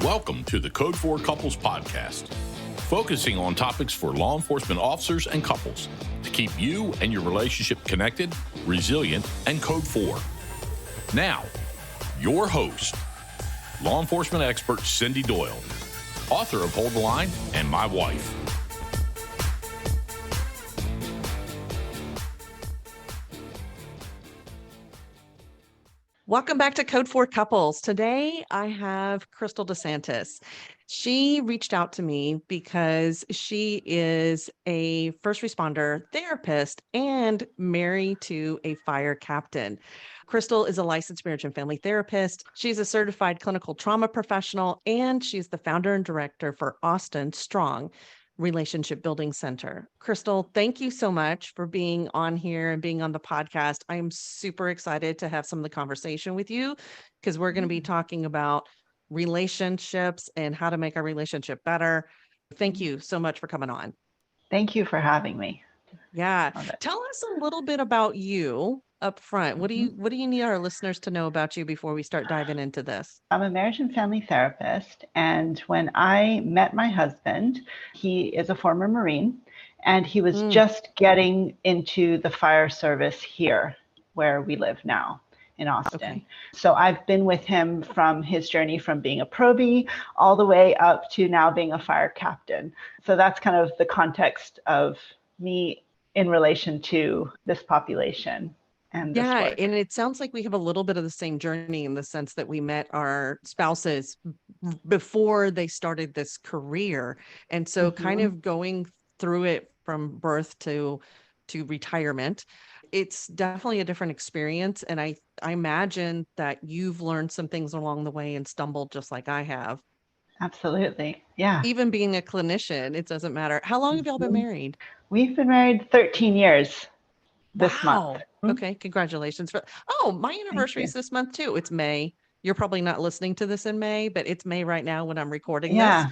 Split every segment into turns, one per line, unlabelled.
Welcome to the Code 4 Couples podcast, focusing on topics for law enforcement officers and couples to keep you and your relationship connected, resilient, and Code 4. Now, your host, law enforcement expert Cindy Doyle, author of Hold the Line, and my wife.
Welcome back to Code 4 Couples. Today, I have Kristal DeSantis. She reached out to me because she is a first responder therapist and married to a fire captain. Kristal is a licensed marriage and family therapist. She's a certified clinical trauma professional, and she's the founder and director for Austin Strong Relationship Building Center. Kristal, thank you so much for being on here and being on the podcast. I am super excited to have some of the conversation with you because we're going to be talking about relationships and how to make our relationship better. Thank you so much for coming on.
Thank you for having me.
Yeah. Tell us a little bit about you up front. What do you need our listeners to know about you before we start diving into this?
I'm a marriage and family therapist. And when I met my husband, he is a former Marine, and he was just getting into the fire service here where we live now in Austin. Okay. So I've been with him from his journey from being a probie all the way up to now being a fire captain. So that's kind of the context of me in relation to this population. And
it sounds like we have a little bit of the same journey in the sense that we met our spouses before they started this career. And so kind of going through it from birth to retirement, it's definitely a different experience. And I imagine that you've learned some things along the way and stumbled just like I have.
Absolutely. Yeah.
Even being a clinician, it doesn't matter. How long have y'all been married?
We've been married 13 years. This month.
Okay. Congratulations. My anniversary is this month too. It's May. You're probably not listening to this in May, but it's May right now when I'm recording this.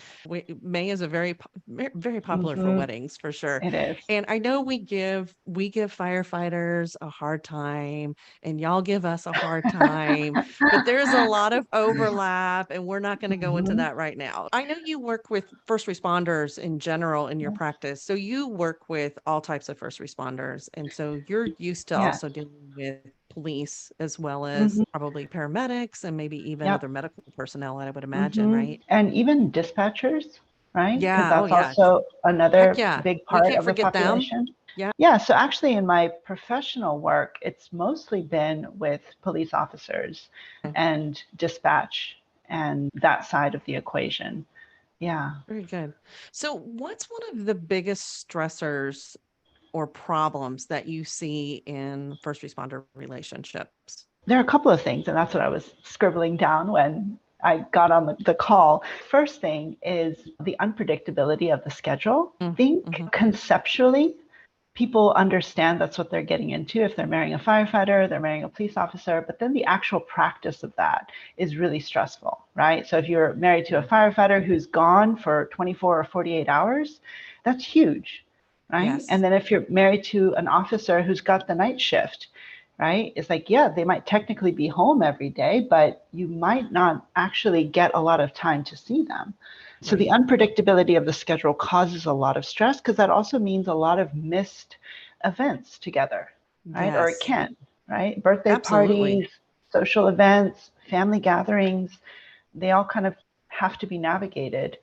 May is a very popular for weddings for sure.
It is.
And I know we give firefighters a hard time and y'all give us a hard time, but there's a lot of overlap and we're not going to go into that right now. I know you work with first responders in general in your practice. So you work with all types of first responders. And so you're used to also dealing with police as well as probably paramedics and maybe even other medical personnel, I would imagine, right?
And even dispatchers, right?
Yeah.
Because that's also another big part of the
Them.
population.
Yeah.
Yeah. So actually in my professional work, it's mostly been with police officers and dispatch and that side of the equation. Yeah.
Very good. So what's one of the biggest stressors or problems that you see in first responder relationships?
There are a couple of things, and that's what I was scribbling down when I got on the call. First thing is the unpredictability of the schedule. I think conceptually, people understand that's what they're getting into if they're marrying a firefighter, they're marrying a police officer, but then the actual practice of that is really stressful, right? So if you're married to a firefighter who's gone for 24 or 48 hours, that's huge. Right. Yes. And then if you're married to an officer who's got the night shift, right, it's like, they might technically be home every day, but you might not actually get a lot of time to see them. So the unpredictability of the schedule causes a lot of stress because that also means a lot of missed events together, right? Or it can, right? Birthday parties, social events, family gatherings, they all kind of have to be navigated.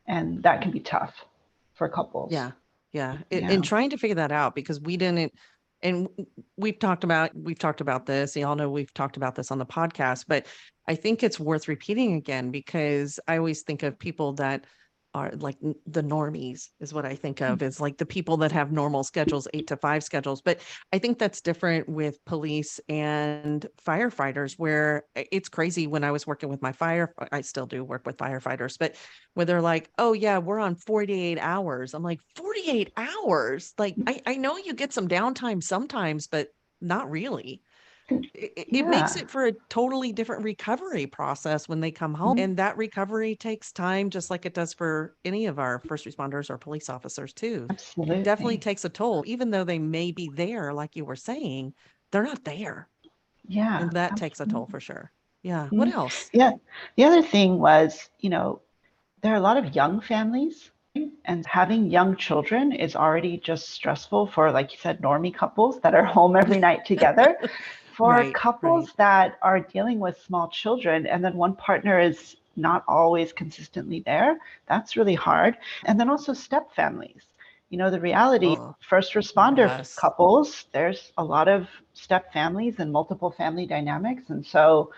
And that can be tough for couples.
Yeah. And trying to figure that out because we didn't, and we've talked about this. You all know we've talked about this on the podcast, but I think it's worth repeating again because I always think of people that are like the normies is what I think of is like the people that have normal schedules, 8 to 5 schedules. But I think that's different with police and firefighters where it's crazy when I was working with I still do work with firefighters, but where they're like, oh yeah, we're on 48 hours. I'm like 48 hours. Like I know you get some downtime sometimes, but not really. It makes it for a totally different recovery process when they come home. And that recovery takes time, just like it does for any of our first responders or police officers too.
Absolutely.
It definitely takes a toll, even though they may be there, like you were saying, they're not there.
Yeah.
And that takes a toll for sure. Yeah. What else?
Yeah. The other thing was, there are a lot of young families, and having young children is already just stressful for, like you said, normie couples that are home every night together. For
Right.
couples that are dealing with small children and then one partner is not always consistently there, that's really hard. And then also step families. The reality,
Oh,
first responder
yes.
couples, there's a lot of step families and multiple family dynamics. And so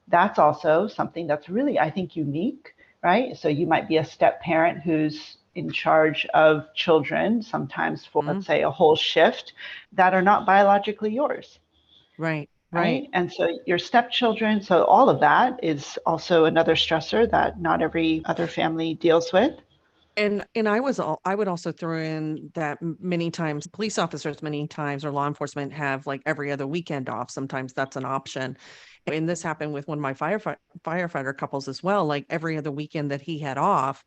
that's also something that's really, I think, unique, right? So you might be a step parent who's in charge of children, sometimes for, let's say, a whole shift that are not biologically yours,
Right. Right.
right? And so your stepchildren, so all of that is also another stressor that not every other family deals with.
And I would also throw in that many times police officers, many times, or law enforcement have like every other weekend off. Sometimes that's an option. And this happened with one of my firefighter couples as well. Like every other weekend that he had off,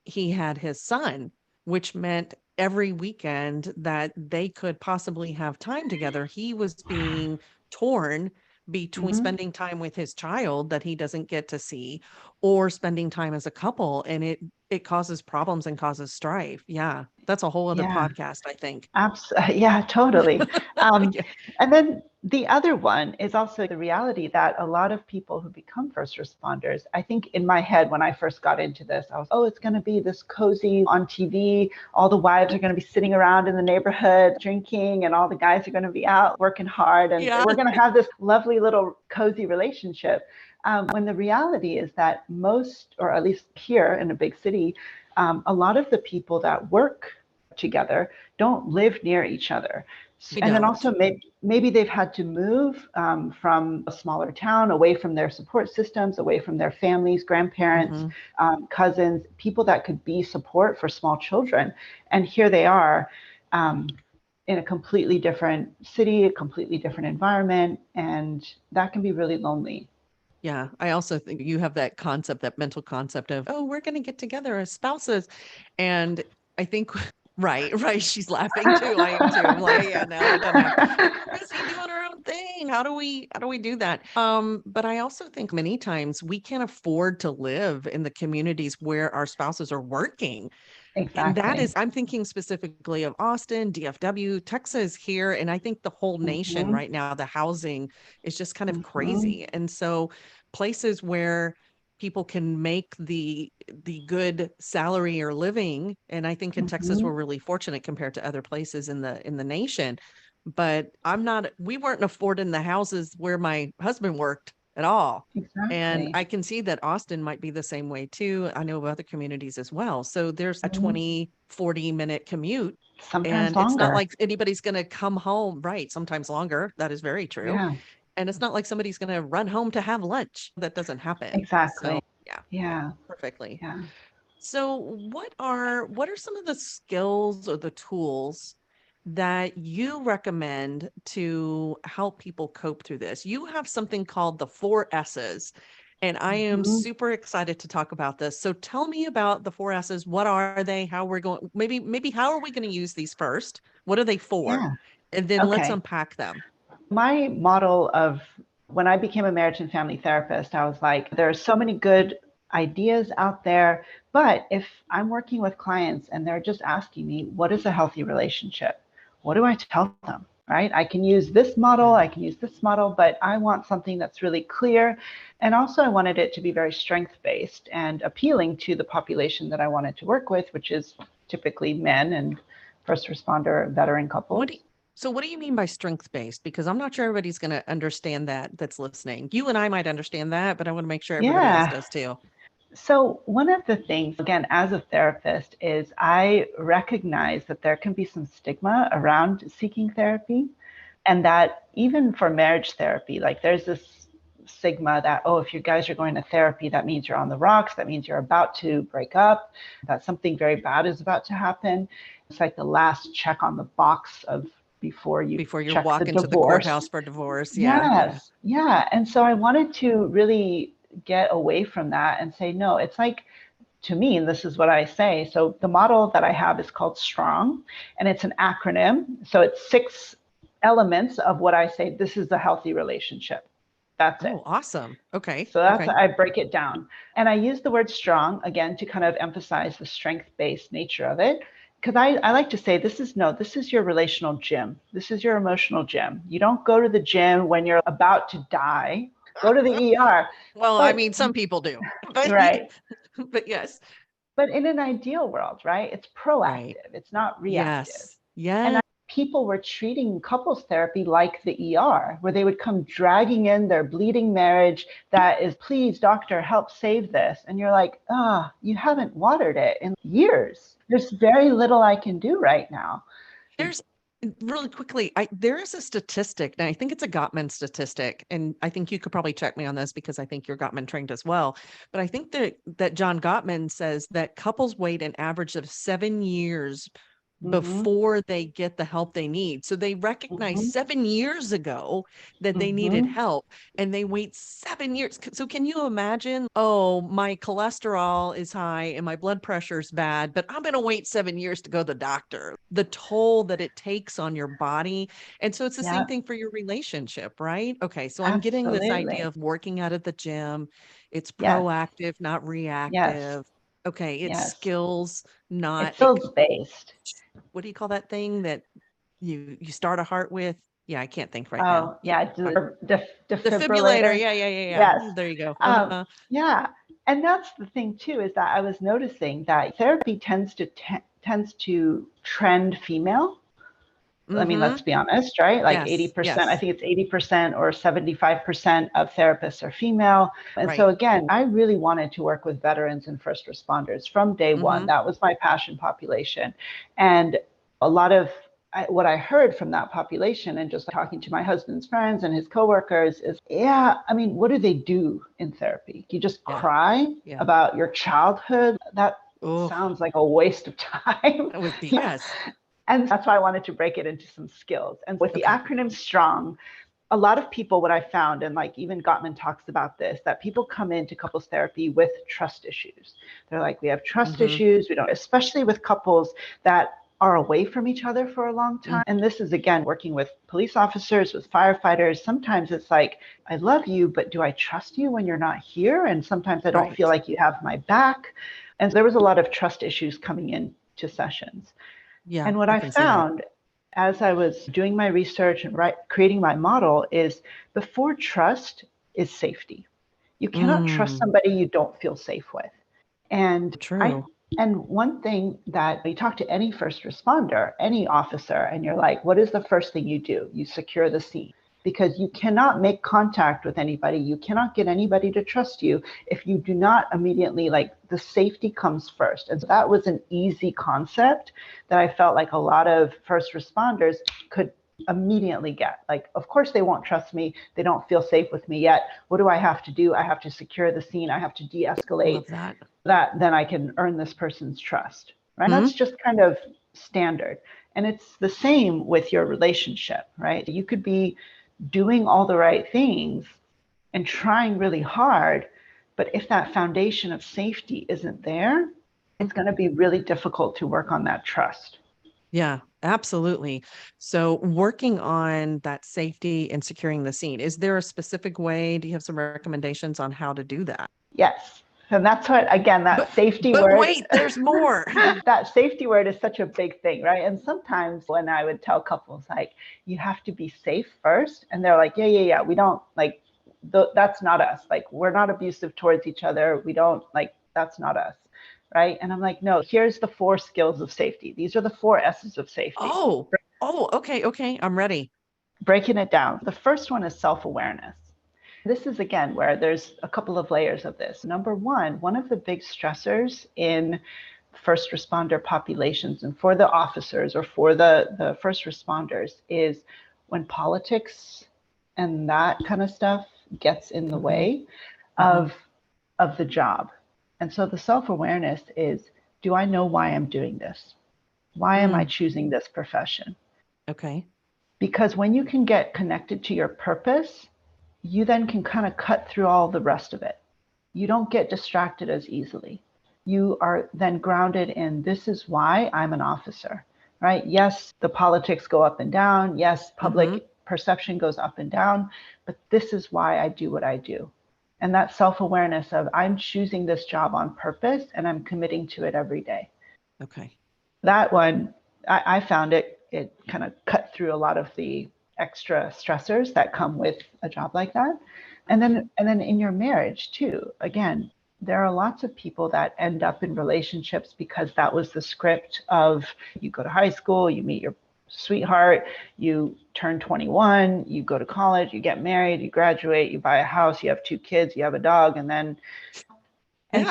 he had his son, which meant every weekend that they could possibly have time together, he was being torn between
Mm-hmm.
spending time with his child that he doesn't get to see, or spending time as a couple, and it causes problems and causes strife. Yeah, that's a whole other
Yeah.
podcast, I think.
Yeah, totally. Um,
Yeah.
and then the other one is also the reality that a lot of people who become first responders, I think in my head when I first got into this, I was, oh, it's going to be this cozy on TV. All the wives are going to be sitting around in the neighborhood drinking, and all the guys are going to be out working hard, and
Yeah.
we're going to have this lovely little cozy relationship. When the reality is that most, or at least here in a big city, a lot of the people that work together don't live near each other.
We
And then
don't.
also maybe they've had to move from a smaller town, away from their support systems, away from their families, grandparents,
Hmm.
cousins, people that could be support for small children. And here they are in a completely different city, a completely different environment, and that can be really lonely.
Yeah, I also think you have that concept, that mental concept of, oh, we're going to get together as spouses. And I think, right, right. She's laughing too. I am too. I'm like, yeah, no, that doesn't happen. We're busy doing our own thing. How do we do that? But I also think many times we can't afford to live in the communities where our spouses are working. And that
Exactly.
is, I'm thinking specifically of Austin, DFW, Texas here. And I think the whole nation
Hmm.
right now, the housing is just kind of
Hmm.
crazy. And so places where people can make the good salary or living, and I think in Texas
Hmm.
we're really fortunate compared to other places in the nation. But we weren't affording the houses where my husband worked at all. And
Exactly.
I can see that Austin might be the same way too. I know of other communities as well. So there's a
Mhm.
20-40 minute commute.
Sometimes
And it's not
longer.
like anybody's going to come home, right? Sometimes longer. That is very true.
Yeah,
And it's not like somebody's going to run home to have lunch. That doesn't happen. So
exactly.
yeah, yeah,
Yeah,
perfectly.
yeah.
So what are some of the skills or the tools that you recommend to help people cope through this? You have something called the 4 S's, and I am
Mhm.
super excited to talk about this. So tell me about the 4 S's. What are they? How we're going, maybe how are we going to use these first? What are they for?
Yeah.
And then let's
Okay.
unpack them.
My model of when I became a marriage and family therapist, I was like, there are so many good ideas out there. But if I'm working with clients and they're just asking me, what is a healthy relationship? What do I tell them? Right? I can use this model,
Yeah.
I can use this model, but I want something that's really clear. And also, I wanted it to be very strength based and appealing to the population that I wanted to work with, which is typically men and first responder veteran
What do
couples.
so what do you mean by strength based? Because I'm not sure everybody's going to understand that that's listening. You and I might understand that, but I want to make sure everybody else
Yeah.
does too.
So, one of the things, again, as a therapist, is I recognize that there can be some stigma around seeking therapy, and that even for marriage therapy, like there's this stigma that, oh, if you guys are going to therapy, that means you're on the rocks, that means you're about to break up, that something very bad is about to happen. It's like the last check on the box of before you
Before you're
check the
walking to the
divorce.
courthouse for divorce. Yeah, yeah.
Yes, yeah. And so I wanted to really get away from that and say, no, it's like, to me, and this is what I say. So the model that I have is called STRONG, and it's an acronym. So it's 6 elements of what I say, this is a healthy relationship. That's it.
Oh, awesome. Okay.
So that's,
Okay.
I break it down. And I use the word strong again to kind of emphasize the strength-based nature of it. Because I like to say this is your relational gym. This is your emotional gym. You don't go to the gym when you're about to die. Go to the ER.
Well, I
But
mean, some people do, but
right.
but yes.
But in an ideal world, right? It's proactive.
Right.
It's not reactive.
Yes.
And
Yes.
people were treating couples therapy like the ER, where they would come dragging in their bleeding marriage that is, please, doctor, help save this. And you're like, you haven't watered it in years. There's very little I can do right now.
There's really quickly, there is a statistic, and I think it's a Gottman statistic, and I think you could probably check me on this because I think you're Gottman trained as well. But I think that John Gottman says that couples wait an average of 7 years before they get the help they need. So they recognize 7 years ago that they needed help, and they wait 7 years. So can you imagine, oh, my cholesterol is high and my blood pressure is bad, but I'm going to wait 7 years to go to the doctor. The toll that it takes on your body. And so it's the same thing for your relationship, right? Okay. So I'm getting this idea of working out at the gym. It's proactive, not reactive. Okay. It's skills, not
it's skills based.
what do you call that thing that you start a heart with? Yeah, I can't think right now.
Oh, yeah, defibrillator.
Defibrillator. Yeah.
Yes.
There you go.
Yeah. And that's the thing too, is that I was noticing that therapy tends to trend female. I mean, let's be honest, right? Like 80%, I think it's 80% or 75% of therapists are female. And so again, I really wanted to work with veterans and first responders from day one. That was my passion population. And a lot of what I heard from that population and just talking to my husband's friends and his coworkers is, I mean, what do they do in therapy? You just cry about your childhood? That sounds like a waste of time.
Yes.
And that's why I wanted to break it into some skills. And with the acronym STRONG, a lot of people, what I found, and like even Gottman talks about this, that people come into couples therapy with trust issues. They're like, we have trust issues. We don't, especially with couples that are away from each other for a long time. And this is, again, working with police officers, with firefighters. Sometimes it's like, I love you, but do I trust you when you're not here? And sometimes I don't feel like you have my back. And there was a lot of trust issues coming into sessions. Yeah, and what I found as I was doing my research and creating my model is before trust is safety. You cannot trust somebody you don't feel safe with. And and one thing that you talk to any first responder, any officer, and you're like, what is the first thing you do? You secure the scene. Because you cannot make contact with anybody. You cannot get anybody to trust you if you do not immediately, like, the safety comes first. And so that was an easy concept that I felt like a lot of first responders could immediately get. Like, of course they won't trust me. They don't feel safe with me yet. What do I have to do? I have to secure the scene. I have to de-escalate that. Then I can earn this person's trust, right? That's just kind of standard. And it's the same with your relationship, right? You could be doing all the right things and trying really hard, but if that foundation of safety isn't there, it's going to be really difficult to work on that trust.
Yeah, absolutely. So working on that safety and securing the scene, is there a specific way? Do you have some recommendations on how to do that?
Yes. And that's what, again, that safety word.
But wait, there's more.
That safety word is such a big thing, right? And sometimes when I would tell couples, like, you have to be safe first. And they're like, yeah. We don't, like, that's not us. Like, we're not abusive towards each other. We don't, like, that's not us. Right. And I'm like, no, here's the 4 skills of safety. These are the 4 S's of safety.
Oh, okay. I'm ready.
Breaking it down. The first one is self-awareness. This is, again, where there's a couple of layers of this. Number one of the big stressors in first responder populations and for the officers or for the first responders is when politics and that kind of stuff gets in the way of the job. And so the self-awareness is, do I know why I'm doing this? Why am I choosing this profession?
Okay.
Because when you can get connected to your purpose, you then can kind of cut through all the rest of it. You don't get distracted as easily. You are then grounded in, this is why I'm an officer, right? Yes, the politics go up and down. Yes, public perception goes up and down, but this is why I do what I do. And that self-awareness of I'm choosing this job on purpose and I'm committing to it every day.
Okay.
That one, I found it kind of cut through a lot of the extra stressors that come with a job like that. And then in your marriage too, again, there are lots of people that end up in relationships because that was the script of you go to high school, you meet your sweetheart, you turn 21, you go to college, you get married, you graduate, you buy a house, you have 2 kids, you have a dog, and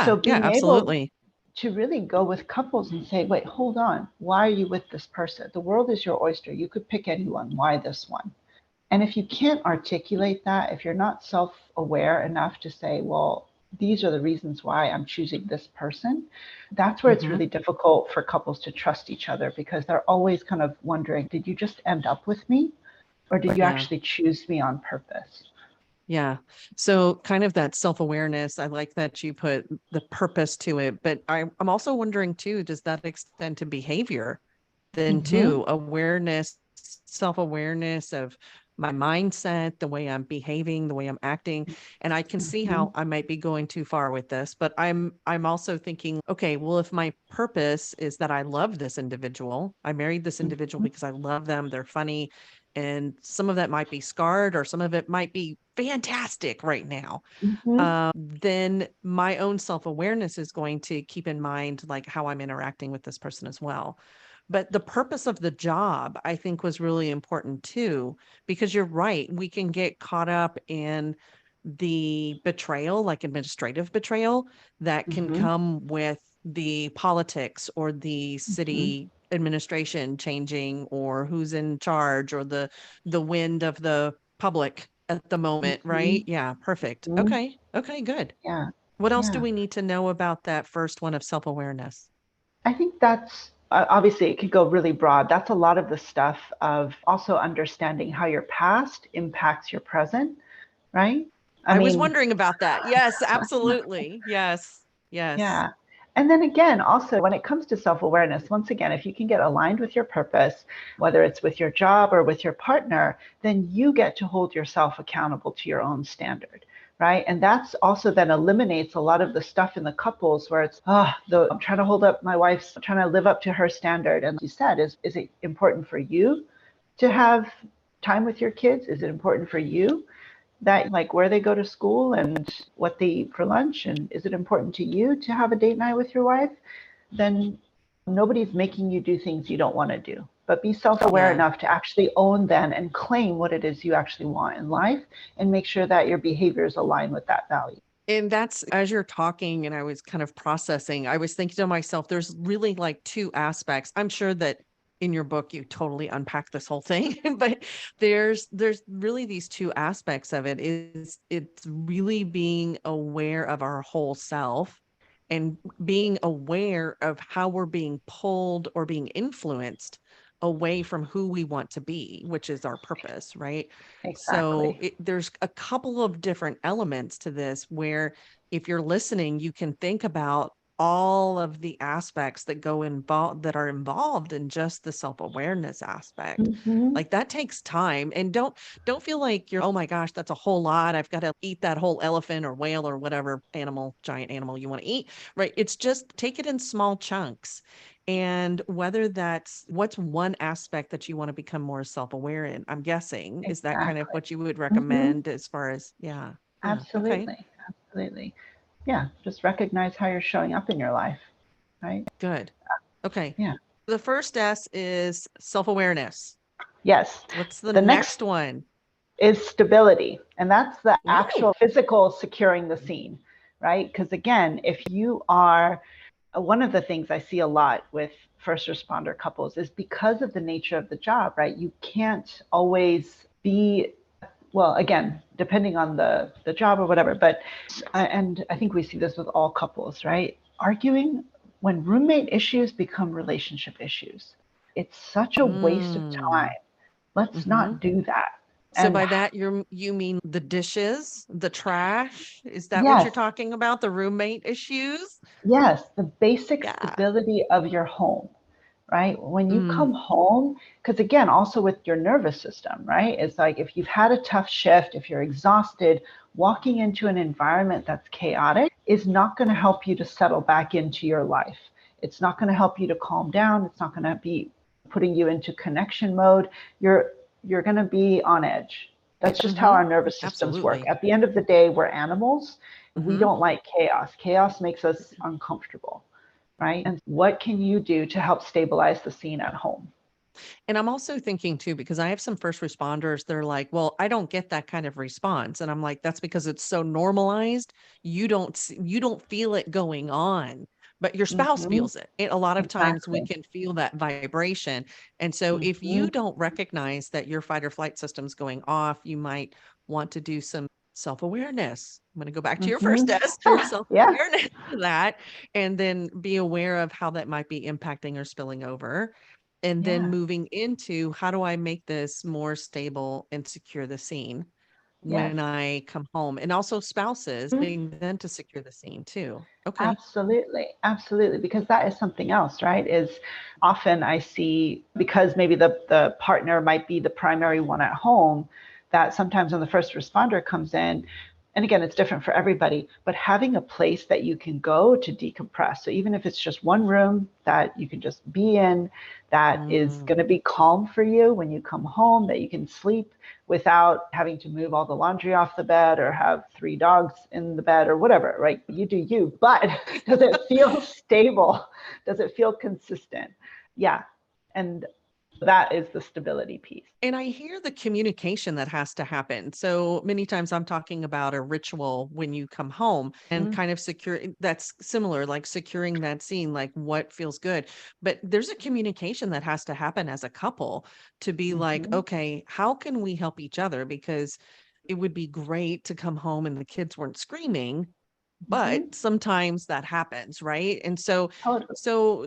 so being able to really go with couples and say, wait, hold on, why are you with this person? The world is your oyster. You could pick anyone. Why this one? And if you can't articulate that, if you're not self-aware enough to say, well, these are the reasons why I'm choosing this person, that's where it's really difficult for couples to trust each other, because they're always kind of wondering, did you just end up with me? Or did you actually choose me on purpose?
Yeah. So kind of that self-awareness. I like that you put the purpose to it, but I'm also wondering too, does that extend to behavior then too? Awareness, self-awareness of my mindset, the way I'm behaving, the way I'm acting. And I can see how I might be going too far with this, but I'm also thinking, okay, well, if my purpose is that I love this individual, I married this individual because I love them, they're funny, and some of that might be scarred or some of it might be fantastic right now. Then my own self-awareness is going to keep in mind like how I'm interacting with this person as well. But the purpose of the job, I think, was really important too, because you're right. We can get caught up in the betrayal, like administrative betrayal, that can come with the politics or the city administration changing, or who's in charge, or the wind of the public at the moment, right? Yeah, perfect. Okay. Okay, good.
Yeah.
What else do
Yeah.
we need to know about that first one of self-awareness?
I think that's obviously it could go really broad. That's a lot of the stuff of also understanding how your past impacts your present, right?
I was wondering about that. Yes, absolutely. Yes. Yes.
Yeah. And then again, also when it comes to self-awareness, once again, if you can get aligned with your purpose, whether it's with your job or with your partner, then you get to hold yourself accountable to your own standard, right? And that's also then eliminates a lot of the stuff in the couples where it's, I'm trying to hold up my wife's, I'm trying to live up to her standard. And you said, is it important for you to have time with your kids? Is it important for you that like where they go to school and what they eat for lunch? And is it important to you to have a date night with your wife? Then nobody's making you do things you don't want to do. But be self-aware enough to actually own then and claim what it is you actually want in life, and make sure that your behaviors align with that value.
And that's, as you're talking and I was kind of processing, I was thinking to myself, there's really like 2 aspects. I'm sure that in your book, you totally unpack this whole thing, but there's really these 2 aspects of it. Is it's really being aware of our whole self and being aware of how we're being pulled or being influenced away from who we want to be, which is our purpose, right? So
Exactly.
there's a couple of different elements to this where if you're listening, you can think about all of the aspects that are involved in just the self-awareness aspect. Like that takes time, and don't feel like you're, oh my gosh, that's a whole lot. I've got to eat that whole elephant or whale or whatever giant animal you want to eat, right? It's just take it in small chunks. And whether that's what's one aspect that you want to become more self-aware in, I'm guessing, is that kind of what you would recommend as far as, yeah. Okay.
Absolutely. Yeah, just recognize how you're showing up in your life, right?
Good. Okay.
Yeah.
The first S is self-awareness.
Yes.
What's the
The
next one?
Is stability. And that's the
Ooh.
actual physical securing the scene, right? Because again, if you are, one of the things I see a lot with first responder couples is because of the nature of the job, right? You can't always be, well, again, depending on the job or whatever, but, and I think we see this with all couples, right? Arguing when roommate issues become relationship issues. It's such a waste of time. Let's not do that.
So by that, you mean the dishes, the trash? Is that what
Yes.
you're talking about? The roommate issues?
Yes, the basic stability of your home. right? When you come home, because again, also with your nervous system, right? It's like if you've had a tough shift, if you're exhausted, walking into an environment that's chaotic is not going to help you to settle back into your life. It's not going to help you to calm down. It's not going to be putting you into connection mode. You're going to be on edge. That's just how our nervous systems work. At the end of the day, we're animals. We don't like chaos. Chaos makes us uncomfortable, right? And what can you do to help stabilize the scene at home?
And I'm also thinking too, because I have some first responders, they're like, well, I don't get that kind of response. And I'm like, that's because it's so normalized. You don't feel it going on, but your spouse feels it. And a lot of times we can feel that vibration. And so if you don't recognize that your fight or flight system's going off, you might want to do some self-awareness. I'm going to go back to your first S, your self-awareness for that, and then be aware of how that might be impacting or spilling over. And then moving into how do I make this more stable and secure the scene when I come home? And also spouses being then to secure the scene too. Okay.
Absolutely. Absolutely. Because that is something else, right? Is often I see, because maybe the partner might be the primary one at home, that sometimes when the first responder comes in, and again, it's different for everybody, but having a place that you can go to decompress. So even if it's just one room that you can just be in, that is going to be calm for you when you come home, that you can sleep without having to move all the laundry off the bed or have 3 dogs in the bed or whatever, right? You do you, but does it feel stable? Does it feel consistent? Yeah. And that is the stability piece.
And I hear the communication that has to happen. So many times I'm talking about a ritual when you come home and kind of secure that's similar, like securing that scene, like what feels good. But there's a communication that has to happen as a couple to be like, okay, how can we help each other? Because it would be great to come home and the kids weren't screaming, but sometimes that happens, right? And so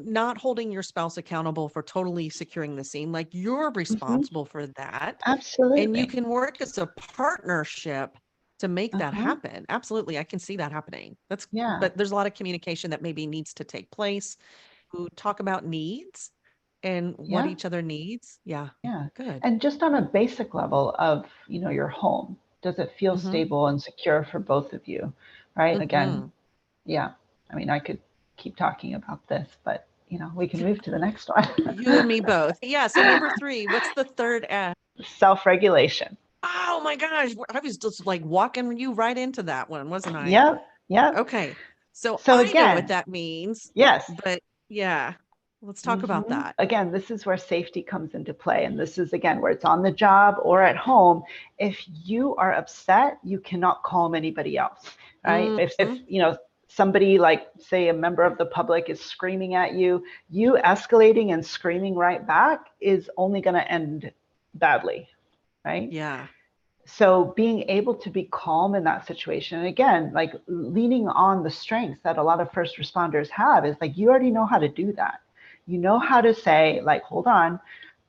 not holding your spouse accountable for totally securing the scene, like you're responsible for that.
Absolutely.
And you can work as a partnership to make that happen. Absolutely. I can see that happening. But there's a lot of communication that maybe needs to take place. Who talk about needs and what each other needs. Yeah. Good.
And just on a basic level of, your home, does it feel stable and secure for both of you? Right. Again, I mean, I could keep talking about this, but we can move to the next one.
You and me both. Yeah. So number 3, what's the third S?
Self-regulation.
Oh my gosh. I was just like walking you right into that one, wasn't I?
Yep.
Okay. So I
again,
know what that means.
Yes.
But yeah, let's talk about that.
Again, this is where safety comes into play. And this is, again, where it's on the job or at home. If you are upset, you cannot calm anybody else, right? If somebody, like say a member of the public, is screaming at you, you escalating and screaming right back is only going to end badly, right?
Yeah.
So being able to be calm in that situation, and again, like leaning on the strengths that a lot of first responders have, is like, you already know how to do that. You know how to say, like, hold on,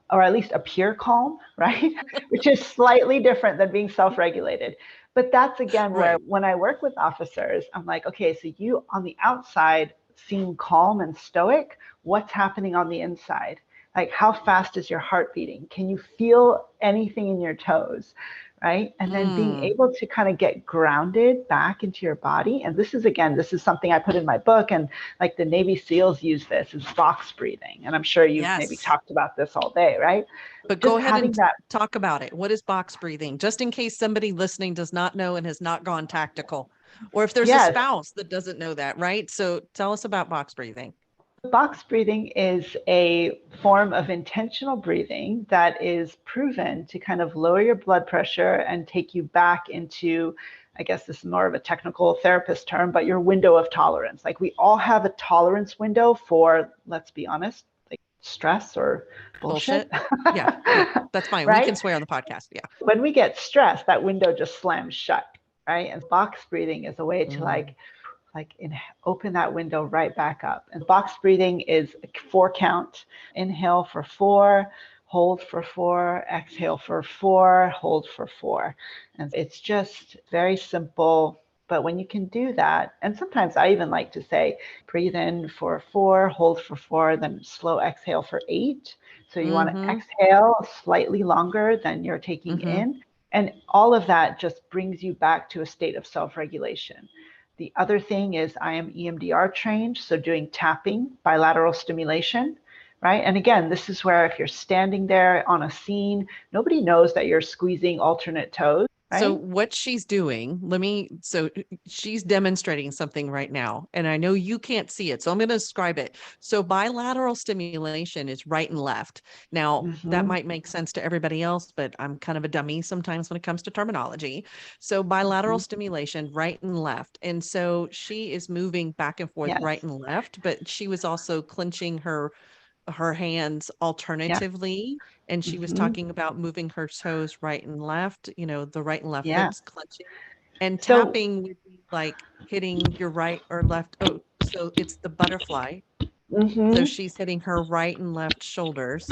or at least appear calm, right? Which is slightly different than being self-regulated. But that's, again, where when I work with officers, I'm like, okay, so you on the outside seem calm and stoic. What's happening on the inside? Like, how fast is your heart beating? Can you feel anything in your toes? Right. And then being able to kind of get grounded back into your body. And this is something I put in my book. And like the Navy SEALs use this, is box breathing. And I'm sure you've maybe talked about this all day, right?
But go ahead and talk about it. What is box breathing? Just in case somebody listening does not know and has not gone tactical, or if there's a spouse that doesn't know that, right? So tell us about box breathing.
Box breathing is a form of intentional breathing that is proven to kind of lower your blood pressure and take you back into, I guess this is more of a technical therapist term, but your window of tolerance. Like, we all have a tolerance window for, let's be honest, like stress or bullshit.
Yeah, that's fine. Right? We can swear on the podcast. Yeah.
When we get stressed, that window just slams shut, right? And box breathing is a way to open that window right back up. And box breathing is a 4 count. Inhale for 4, hold for 4, exhale for 4, hold for 4. And it's just very simple But when you can do that, and sometimes I even like to say, breathe in for 4, hold for 4, then slow exhale for 8. So you want to exhale slightly longer than you're taking in. And all of that just brings you back to a state of self-regulation. The other thing is I am EMDR trained, so doing tapping, bilateral stimulation, right? And again, this is where if you're standing there on a scene, nobody knows that you're squeezing alternate toes. Right?
So what she's doing, so she's demonstrating something right now, and I know you can't see it, so I'm going to describe it. So bilateral stimulation is right and left. Now, that might make sense to everybody else, but I'm kind of a dummy sometimes when it comes to terminology. So bilateral stimulation, right and left. And so she is moving back and forth, right and left, but she was also clenching her hands alternatively. And she was talking about moving her toes right and left, the right and left hips clenching. And tapping would be like hitting your right or left. Oh, so it's the butterfly. So she's hitting her right and left shoulders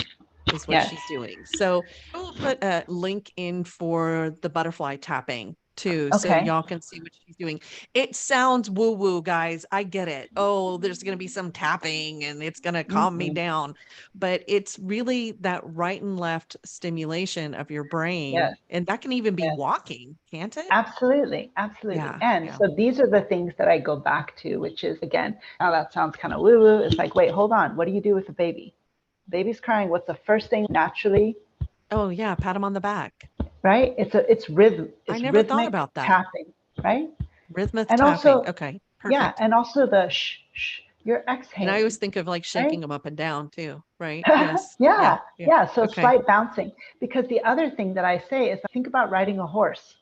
is what she's doing. So we'll put a link in for the butterfly tapping too, so y'all can see what she's doing. It sounds woo-woo, guys. I get it. Oh, there's going to be some tapping and it's going to calm me down. But it's really that right and left stimulation of your brain. And that can even be walking, can't it?
Absolutely. And so these are the things that I go back to, which is, again, now that sounds kind of woo-woo. It's like, wait, hold on. What do you do with a baby? Baby's crying. What's the first thing naturally?
Oh yeah, pat him on the back.
Right? It's rhythm. It's
I never thought about that.
Tapping, right?
Rhythmic
and
tapping.
Also,
okay, perfect.
Yeah, and also the shh, you're exhaling.
And I always think of like shaking them up and down too, right?
Yes. So slight bouncing. Because the other thing that I say is think about riding a horse.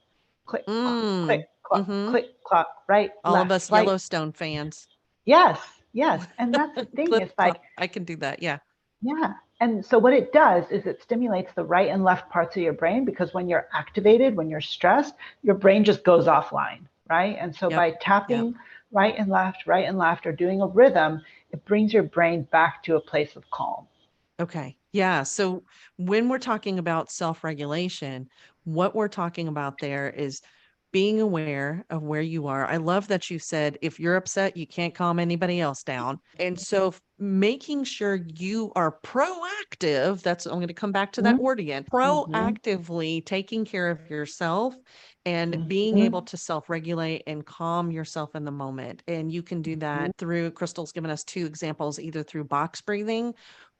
Click, clock, click, clock, click, clock, right,
all
left,
of us
right.
Yellowstone fans.
Yes. And that's the thing.
Click,
it's like,
I can do that. Yeah.
And so what it does is it stimulates the right and left parts of your brain, because when you're activated, when you're stressed, your brain just goes offline, right? And so by tapping right and left, or doing a rhythm, it brings your brain back to a place of calm.
Okay. Yeah. So when we're talking about self-regulation, what we're talking about there is being aware of where you are. I love that you said, if you're upset, you can't calm anybody else down. And so making sure you are proactive, I'm going to come back to that word again, proactively taking care of yourself and being able to self-regulate and calm yourself in the moment. And you can do that through, Kristal's given us 2 examples, either through box breathing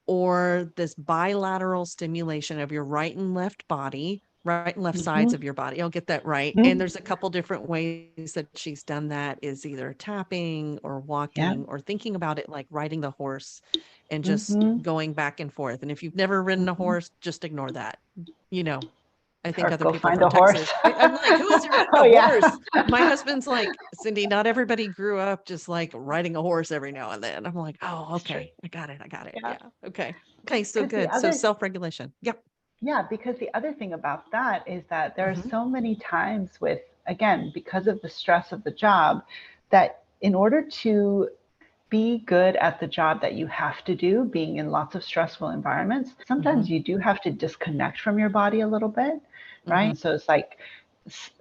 or this bilateral stimulation of your right and left body, right and left sides of your body. I'll get that right. And there's a couple different ways that she's done that, is either tapping or walking or thinking about it like riding the horse and just going back and forth. And if you've never ridden a horse, just ignore that. I think other people from Texas. I'm like, who has ridden a horse? My husband's like, Cindy, not everybody grew up just like riding a horse every now and then. I'm like, oh, okay. I got it. Yeah. Okay. So good. So self-regulation. Yep.
Yeah, because the other thing about that is that there are so many times with, again, because of the stress of the job, that in order to be good at the job that you have to do, being in lots of stressful environments, sometimes you do have to disconnect from your body a little bit, right? So it's like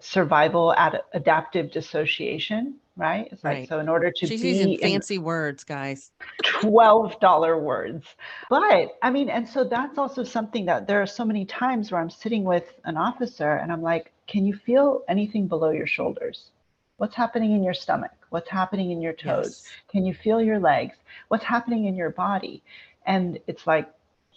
survival adaptive dissociation, right? It's like, so in order to
She's using fancy words, guys.
$12 words. But I mean, and so that's also something that there are so many times where I'm sitting with an officer and I'm like, can you feel anything below your shoulders? What's happening in your stomach? What's happening in your toes? Can you feel your legs? What's happening in your body? And it's like,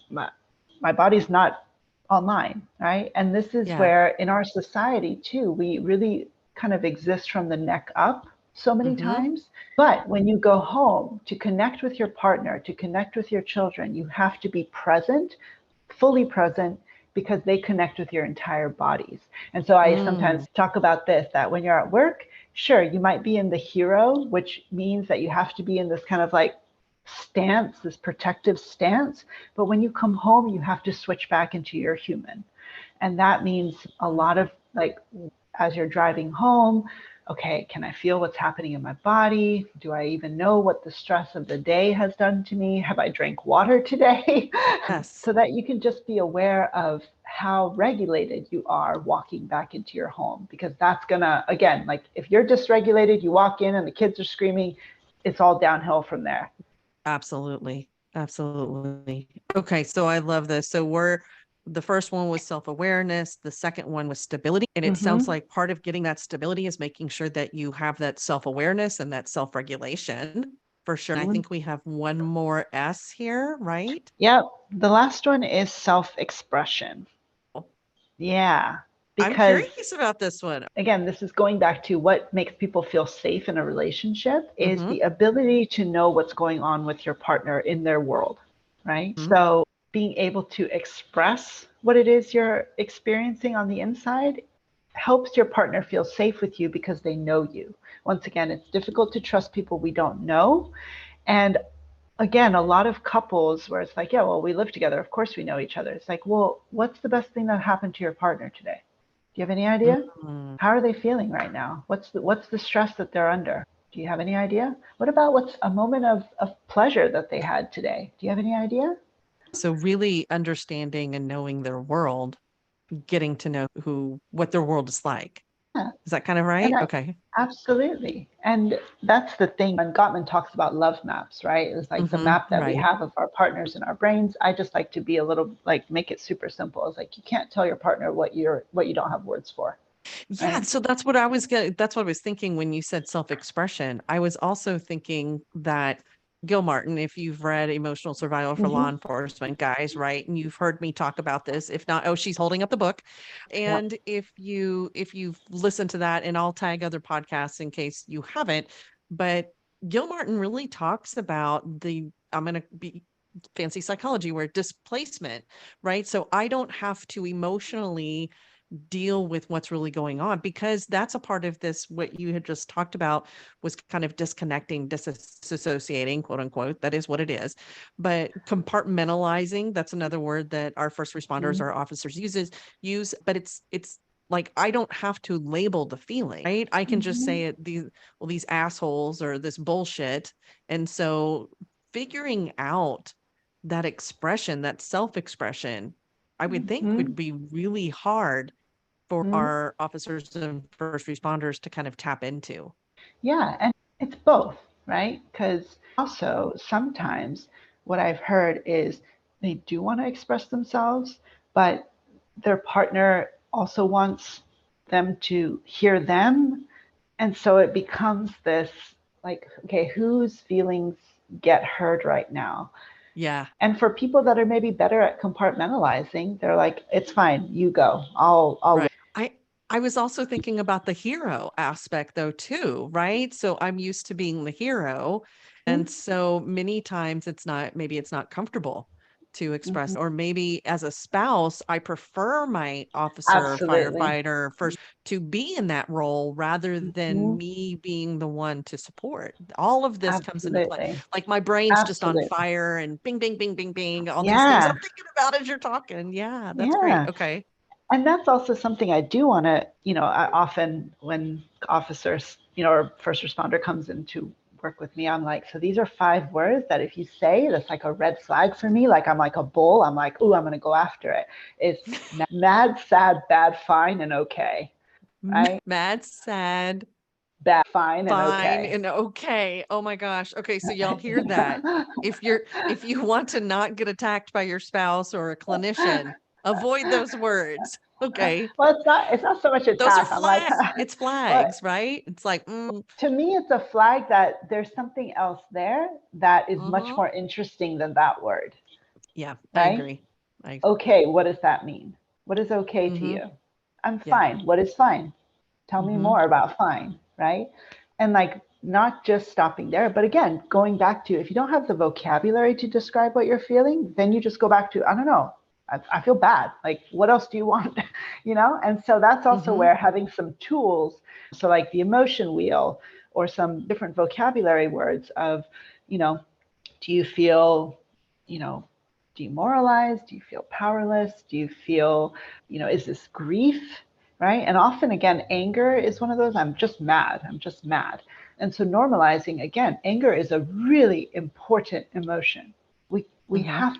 my body's not online, right? And this is where in our society too, we really kind of exist from the neck up so many times. But when you go home to connect with your partner, to connect with your children, you have to be present, fully present, because they connect with your entire bodies. And so I sometimes talk about this, that when you're at work, sure, you might be in the hero, which means that you have to be in this kind of like stance, this protective stance. But when you come home, you have to switch back into your human. And that means a lot of like, as you're driving home, okay, can I feel what's happening in my body? Do I even know what the stress of the day has done to me? Have I drank water today?
Yes.
So that you can just be aware of how regulated you are walking back into your home, because that's gonna, again, like if you're dysregulated, you walk in and the kids are screaming, it's all downhill from there.
Absolutely. Absolutely. Okay. So I love this. So the first one was self-awareness. The second one was stability. And it sounds like part of getting that stability is making sure that you have that self-awareness and that self-regulation for sure. And I think we have one more S here, right?
Yep. The last one is self-expression. Yeah.
I'm
Because
curious about this one.
again, this is going back to what makes people feel safe in a relationship is the ability to know what's going on with your partner in their world, right? So being able to express what it is you're experiencing on the inside helps your partner feel safe with you because they know you. Once again, it's difficult to trust people we don't know. And again, a lot of couples where it's like, yeah, well, we live together. Of course we know each other. It's like, well, what's the best thing that happened to your partner today? Do you have any idea? How are they feeling right now? What's the stress that they're under? Do you have any idea? What about what's a moment of pleasure that they had today? Do you have any idea?
So really understanding and knowing their world, getting to know what their world is like.
Yeah.
Is that kind of right? Okay.
Absolutely. And that's the thing when Gottman talks about love maps, right? It's like the map that we have of our partners in our brains. I just like to be a little like make it super simple. It's like you can't tell your partner what you don't have words for.
Yeah,
Right?
so that's what I was thinking when you said self-expression. I was also thinking that Gil Martin, if you've read Emotional Survival for Law Enforcement, guys, right? And you've heard me talk about this. If not, she's holding up the book. And if you've listened to that, and I'll tag other podcasts in case you haven't, but Gil Martin really talks about I'm going to be fancy psychology where displacement, right? So I don't have to emotionally deal with what's really going on, because that's a part of this. What you had just talked about was kind of disconnecting, disassociating, quote unquote. That is what it is. But compartmentalizing, that's another word that our first responders, our officers use, but it's like, I don't have to label the feeling, right? I can just say these assholes or this bullshit. And so figuring out that expression, that self-expression, I would think would be really hard for our officers and first responders to kind of tap into.
Yeah, and it's both, right? Because also sometimes what I've heard is they do want to express themselves, but their partner also wants them to hear them. And so it becomes this like, okay, whose feelings get heard right now?
Yeah.
And for people that are maybe better at compartmentalizing, they're like, it's fine, you go. I'll
right. I was also thinking about the hero aspect though too, right? So I'm used to being the hero. And so many times maybe it's not comfortable to express, or maybe as a spouse, I prefer my officer, firefighter first to be in that role rather than me being the one to support. All of this comes into play. Like my brain's just on fire and bing, bing, bing, bing, bing, all these things I'm thinking about as you're talking. Yeah, that's great. Okay.
And that's also something I do want to, I often when officers, or first responder comes in to work with me, I'm like, so these are 5 words that if you say, that's like a red flag for me. Like I'm like a bull. I'm like, ooh, I'm going to go after it. It's mad, sad, bad, fine, and okay. Right?
Mad, sad,
bad, fine,
and okay. Oh my gosh. Okay, so y'all hear that. If you want to not get attacked by your spouse or a clinician, avoid those words. Okay.
Well, it's not so much attack.
Those are flags.
I'm like,
it's flags, right? It's like
to me, it's a flag that there's something else there that is much more interesting than that word.
Yeah,
right?
I agree.
Okay, what does that mean? What is okay to you? I'm fine. What is fine? Tell me more about fine, right? And like not just stopping there, but again, going back to, if you don't have the vocabulary to describe what you're feeling, then you just go back to, I don't know, I feel bad. Like, what else do you want? And so that's also where having some tools, so like the emotion wheel or some different vocabulary words of, do you feel, demoralized? Do you feel powerless? Do you feel, is this grief? right? And often, again, anger is one of those, I'm just mad. I'm just mad. And so normalizing, again, anger is a really important emotion. We have,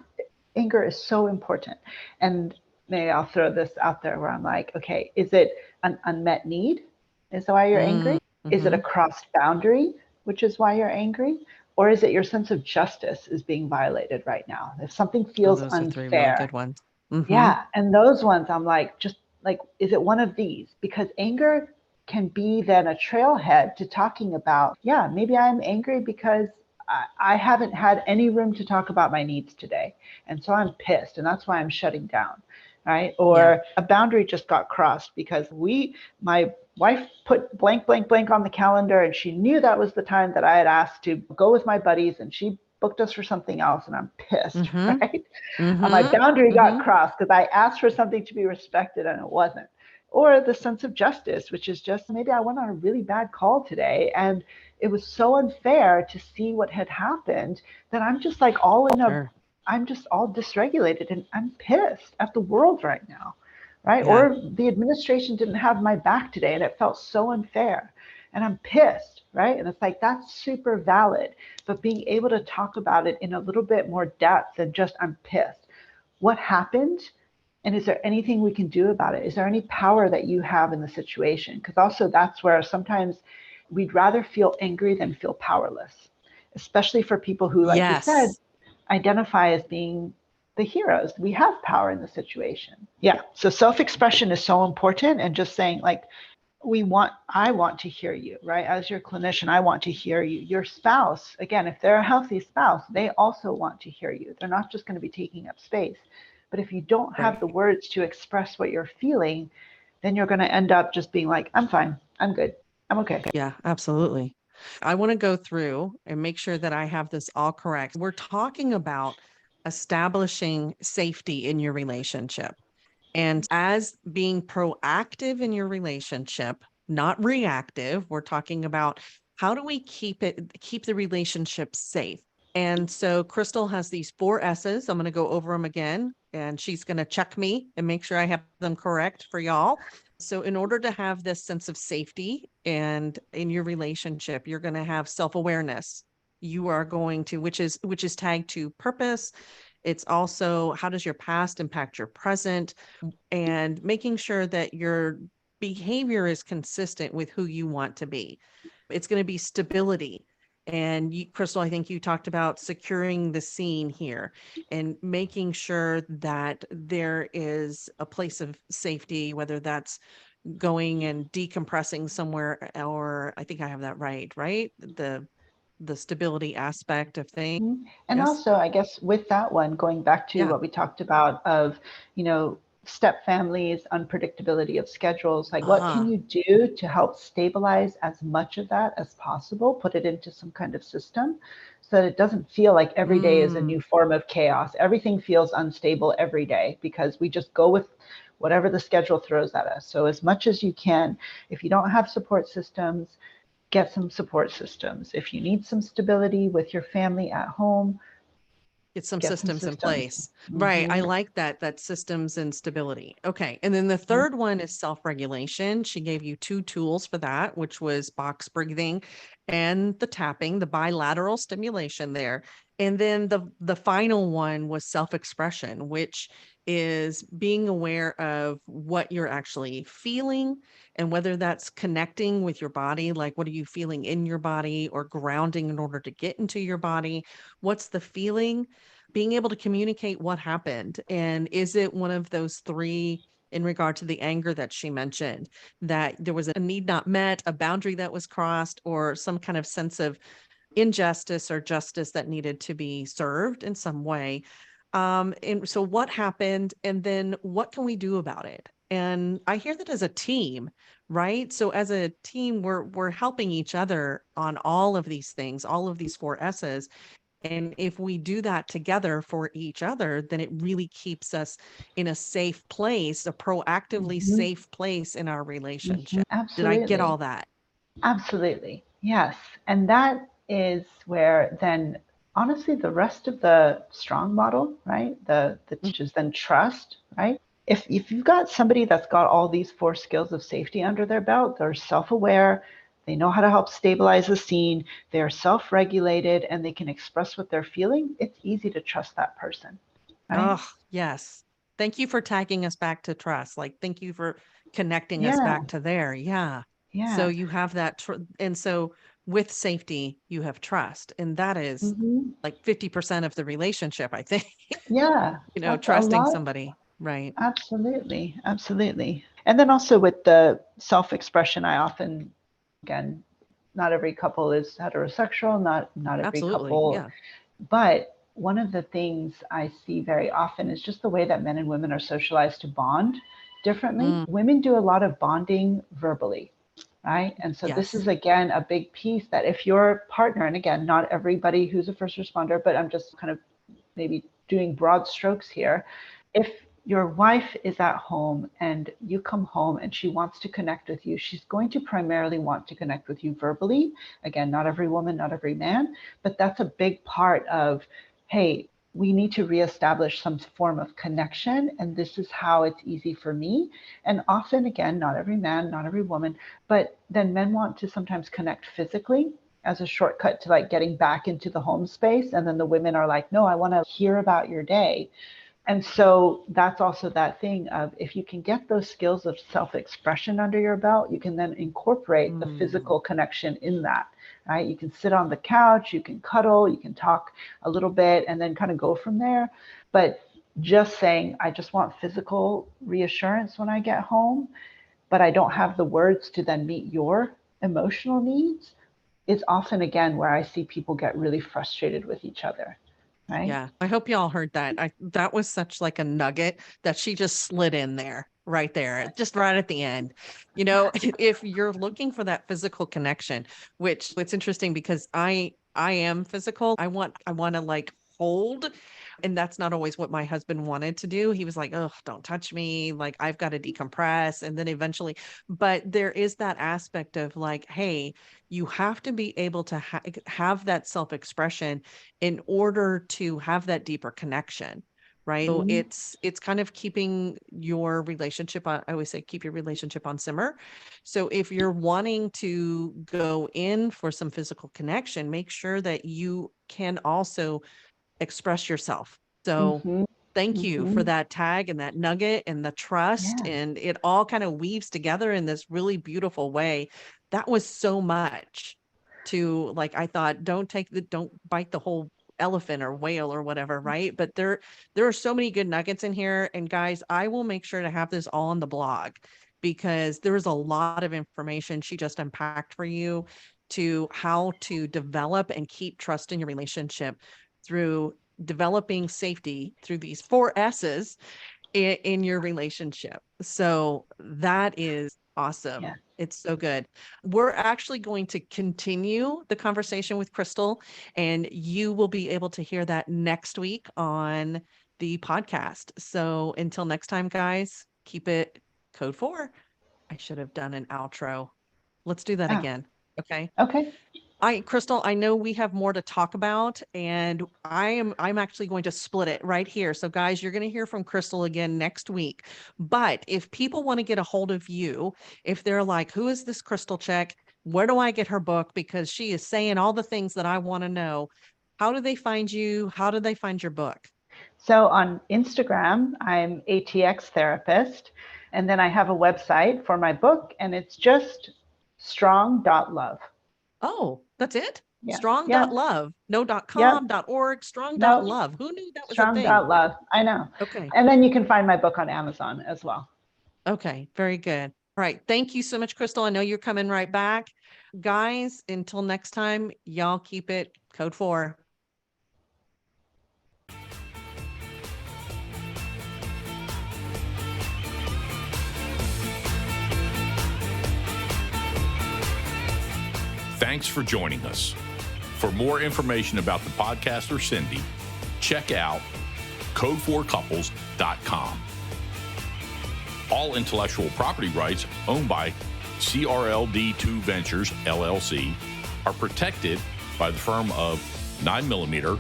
anger is so important. And maybe I'll throw this out there where I'm like, okay, is it an unmet need? Is that why you're angry? Is it a crossed boundary, which is why you're angry? Or is it your sense of justice is being violated right now? If something feels
those are three really
unfair,
good ones.
yeah, and those ones I'm like, just like, is it one of these? Because anger can be then a trailhead to talking about, yeah, maybe I'm angry because I haven't had any room to talk about my needs today. And so I'm pissed, and that's why I'm shutting down, right? Or a boundary just got crossed because my wife put blank, blank, blank on the calendar, and she knew that was the time that I had asked to go with my buddies, and she booked us for something else, and I'm pissed, right? And my boundary got crossed because I asked for something to be respected and it wasn't. Or the sense of justice, which is just maybe I went on a really bad call today and it was so unfair to see what had happened that I'm just like I'm just all dysregulated and I'm pissed at the world right now, right?
Yeah.
Or the administration didn't have my back today and it felt so unfair and I'm pissed, right? And it's like, that's super valid, but being able to talk about it in a little bit more depth than just I'm pissed. What happened? And is there anything we can do about it? Is there any power that you have in the situation? Because also that's where sometimes we'd rather feel angry than feel powerless, especially for people who, like you said, identify as being the heroes. We have power in the situation. Yeah. So self-expression is so important, and just saying like, I want to hear you, right? As your clinician, I want to hear you. Your spouse, again, if they're a healthy spouse, they also want to hear you. They're not just going to be taking up space. But if you don't have the words to express what you're feeling, then you're going to end up just being like, I'm fine. I'm good. I'm okay.
Yeah, absolutely. I want to go through and make sure that I have this all correct. We're talking about establishing safety in your relationship. And as being proactive in your relationship, not reactive, we're talking about how do we keep the relationship safe? And so Kristal has these 4 S's. I'm going to go over them again, and she's going to check me and make sure I have them correct for y'all. So in order to have this sense of safety and in your relationship, you're going to have self-awareness. You are going to, which is tagged to purpose. It's also, how does your past impact your present, and making sure that your behavior is consistent with who you want to be. It's going to be stability. And you, Kristal, I think you talked about securing the scene here and making sure that there is a place of safety, whether that's going and decompressing somewhere, or I think I have that right? The stability aspect of things.
And also, I guess with that one, going back to what we talked about of, step families, unpredictability of schedules, like what can you do to help stabilize as much of that as possible, put it into some kind of system so that it doesn't feel like every day is a new form of chaos. Everything feels unstable every day because we just go with whatever the schedule throws at us. So as much as you can, if you don't have support systems, get some support systems. If you need some stability with your family at home,
get some systems in place. Right. I like that systems and stability. Okay. And then the third one is self-regulation. She gave you 2 tools for that, which was box breathing and the tapping, the bilateral stimulation there. And then the final one was self-expression, which is being aware of what you're actually feeling and whether that's connecting with your body, like what are you feeling in your body, or grounding in order to get into your body. What's the feeling? Being able to communicate what happened. And is it one of those 3 in regard to the anger that she mentioned, that there was a need not met, a boundary that was crossed, or some kind of sense of injustice or justice that needed to be served in some way. And so what happened, and then what can we do about it? And I hear that as a team, right? So as a team, we're helping each other on all of these things, all of these 4 S's. And if we do that together for each other, then it really keeps us in a safe place, a proactively safe place in our relationship.
Absolutely.
Did I get all that?
Absolutely. Yes. And that is where then honestly the rest of the strong model, right? The which is then trust, right? if you've got somebody that's got all these 4 skills of safety under their belt, they're self-aware, they know how to help stabilize the scene, they're self-regulated, and they can express what they're feeling, it's easy to trust that person. Right?
Oh, yes. Thank you for tagging us back to trust. Like, thank you for connecting us
Yeah.
back to there. Yeah.
Yeah.
So you have that. And so with safety, you have trust. And that is like 50% of the relationship, I think.
Yeah. That's
trusting somebody. Right.
Absolutely. Absolutely. And then also with the self-expression, I often, again, not every couple is heterosexual, not every couple.
Yeah.
But one of the things I see very often is just the way that men and women are socialized to bond differently. Women do a lot of bonding verbally, right? And so this is, again, a big piece that if your partner, and again, not everybody who's a first responder, but I'm just kind of maybe doing broad strokes here. If your wife is at home and you come home and she wants to connect with you, she's going to primarily want to connect with you verbally. Again, not every woman, not every man, but that's a big part of, hey, we need to reestablish some form of connection, and this is how it's easy for me. And often, again, not every man, not every woman, but then men want to sometimes connect physically as a shortcut to like getting back into the home space. And then the women are like, no, I want to hear about your day. And so that's also that thing of, if you can get those skills of self-expression under your belt, you can then incorporate the physical connection in that, right? You can sit on the couch, you can cuddle, you can talk a little bit, and then kind of go from there. But just saying, I just want physical reassurance when I get home, but I don't have the words to then meet your emotional needs, is often, again, where I see people get really frustrated with each other. Right?
Yeah. I hope y'all heard that. That was such like a nugget that she just slid in there, right there, just right at the end. If you're looking for that physical connection, which it's interesting because I am physical. I want to like hold. And that's not always what my husband wanted to do. He was like, oh, don't touch me. Like, I've got to decompress. And then eventually, but there is that aspect of like, hey, you have to be able to have that self-expression in order to have that deeper connection. Right. So it's kind of keeping your relationship on, I always say, keep your relationship on simmer. So if you're wanting to go in for some physical connection, make sure that you can also express yourself. So thank you for that tag and that nugget and the trust.
Yeah.
And it all kind of weaves together in this really beautiful way. That was so much to like, I thought, don't bite the whole elephant or whale or whatever. Right. But there are so many good nuggets in here. And guys, I will make sure to have this all on the blog because there is a lot of information she just unpacked for you to how to develop and keep trust in your relationship through developing safety through these 4 S's in your relationship. So that is awesome.
Yeah.
It's so good. We're actually going to continue the conversation with Kristal, and you will be able to hear that next week on the podcast. So until next time, guys, keep it code 4. I should have done an outro. Let's do that again. Okay.
Okay.
Kristal, I know we have more to talk about, and I'm actually going to split it right here. So guys, you're going to hear from Kristal again next week. But if people want to get a hold of you, if they're like, who is this Kristal chick? Where do I get her book? Because she is saying all the things that I want to know. How do they find you? How do they find your book?
So on Instagram, I'm ATX therapist. And then I have a website for my book, and it's just strong.love.
Oh, that's it?
Yeah.
Strong.love. No .com, .org, strong.love. Who knew that was a thing?
Strong.love. I know.
Okay.
And then you can find my book on Amazon as well.
Okay. Very good. All right. Thank you so much, Kristal. I know you're coming right back. Guys, until next time, y'all keep it code 4.
Thanks for joining us. For more information about the podcast or Cindy, check out code4couples.com. All intellectual property rights owned by CRLD2 Ventures, LLC, are protected by the firm of 9mm,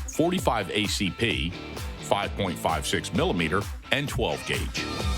45 ACP, 5.56 millimeter and 12 gauge.